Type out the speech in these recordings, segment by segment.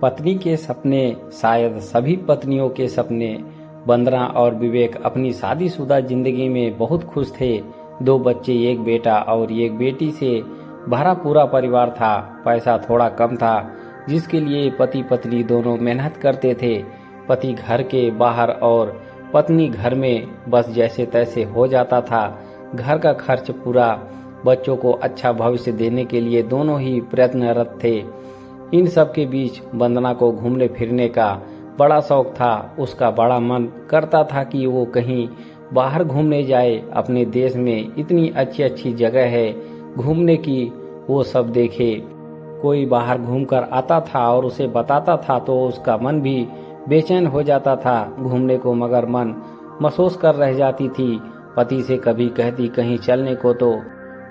पत्नी के सपने शायद सभी पत्नियों के सपने। वंदना और विवेक अपनी शादीशुदा जिंदगी में बहुत खुश थे। 2 बच्चे, एक बेटा और एक बेटी से भरा पूरा परिवार था। पैसा थोड़ा कम था, जिसके लिए पति पत्नी दोनों मेहनत करते थे। पति घर के बाहर और पत्नी घर में बस जैसे तैसे हो जाता था। घर का खर्च पूरा, बच्चों को अच्छा भविष्य देने के लिए दोनों ही प्रयत्नरत थे। इन सब के बीच वंदना को घूमने फिरने का बड़ा शौक था। उसका बड़ा मन करता था कि वो कहीं बाहर घूमने जाए। अपने देश में इतनी अच्छी अच्छी जगह है घूमने की, वो सब देखे। कोई बाहर घूमकर आता था और उसे बताता था तो उसका मन भी बेचैन हो जाता था घूमने को, मगर मन महसूस कर रह जाती थी। पति से कभी कहती कहीं चलने को तो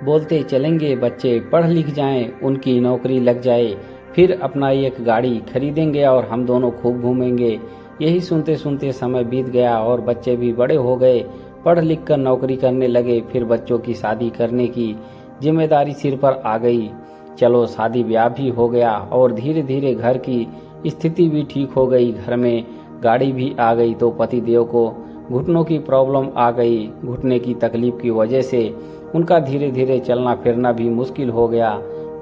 बोलते चलेंगे, बच्चे पढ़ लिख जाएं, उनकी नौकरी लग जाए, फिर अपना एक गाड़ी खरीदेंगे और हम दोनों खूब घूमेंगे। यही सुनते सुनते समय बीत गया और बच्चे भी बड़े हो गए, पढ़ लिख कर नौकरी करने लगे। फिर बच्चों की शादी करने की जिम्मेदारी सिर पर आ गई। चलो शादी ब्याह भी हो गया और धीरे धीरे घर की स्थिति भी ठीक हो गई। घर में गाड़ी भी आ गई तो पति देव को घुटनों की प्रॉब्लम आ गई। घुटने की तकलीफ की वजह से उनका धीरे धीरे चलना फिरना भी मुश्किल हो गया।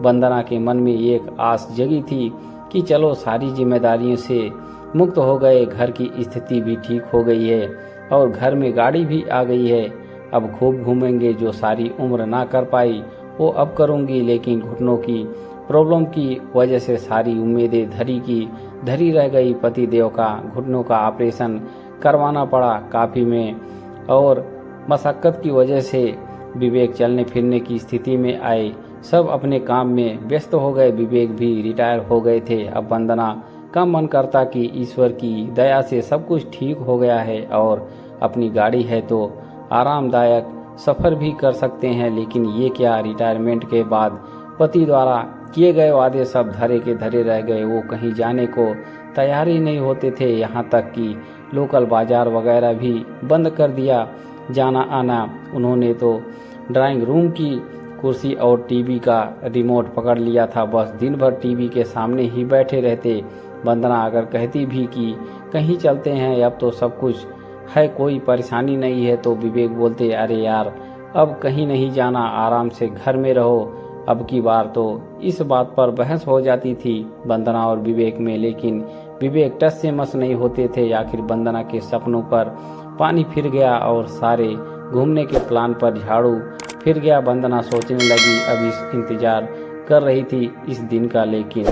वंदना के मन में एक आस जगी थी कि चलो सारी जिम्मेदारियों से मुक्त हो गए, घर की स्थिति भी ठीक हो गई है और घर में गाड़ी भी आ गई है। अब खूब घूमेंगे, जो सारी उम्र ना कर पाई वो अब करूंगी। लेकिन घुटनों की प्रॉब्लम की वजह से सारी उम्मीदें धरी रह गई। पति देव का घुटनों का ऑपरेशन करवाना पड़ा काफी में, और मशक्कत की वजह से विवेक चलने फिरने की स्थिति में आए। सब अपने काम में व्यस्त हो गए, विवेक भी रिटायर हो गए थे। अब वंदना का मन करता कि ईश्वर की दया से सब कुछ ठीक हो गया है और अपनी गाड़ी है तो आरामदायक सफ़र भी कर सकते हैं। लेकिन ये क्या, रिटायरमेंट के बाद पति द्वारा किए गए वादे सब धरे के धरे रह गए। वो कहीं जाने को तैयार ही नहीं होते थे, यहाँ तक कि लोकल बाजार वगैरह भी बंद कर दिया जाना आना। उन्होंने तो ड्राइंग रूम की कुर्सी और टीवी का रिमोट पकड़ लिया था, बस दिन भर टीवी के सामने ही बैठे रहते। वंदना अगर कहती भी कि कहीं चलते हैं, अब तो सब कुछ है, कोई परेशानी नहीं है, तो विवेक बोलते अरे यार अब कहीं नहीं जाना, आराम से घर में रहो। अब की बार तो इस बात पर बहस हो जाती थी वंदना और विवेक में, लेकिन विवेक टस से मस नहीं होते थे। आखिर वंदना के सपनों पर पानी फिर गया और सारे घूमने के प्लान पर झाड़ू फिर गया। वंदना सोचने लगी, अब इस इंतजार कर रही थी इस दिन का, लेकिन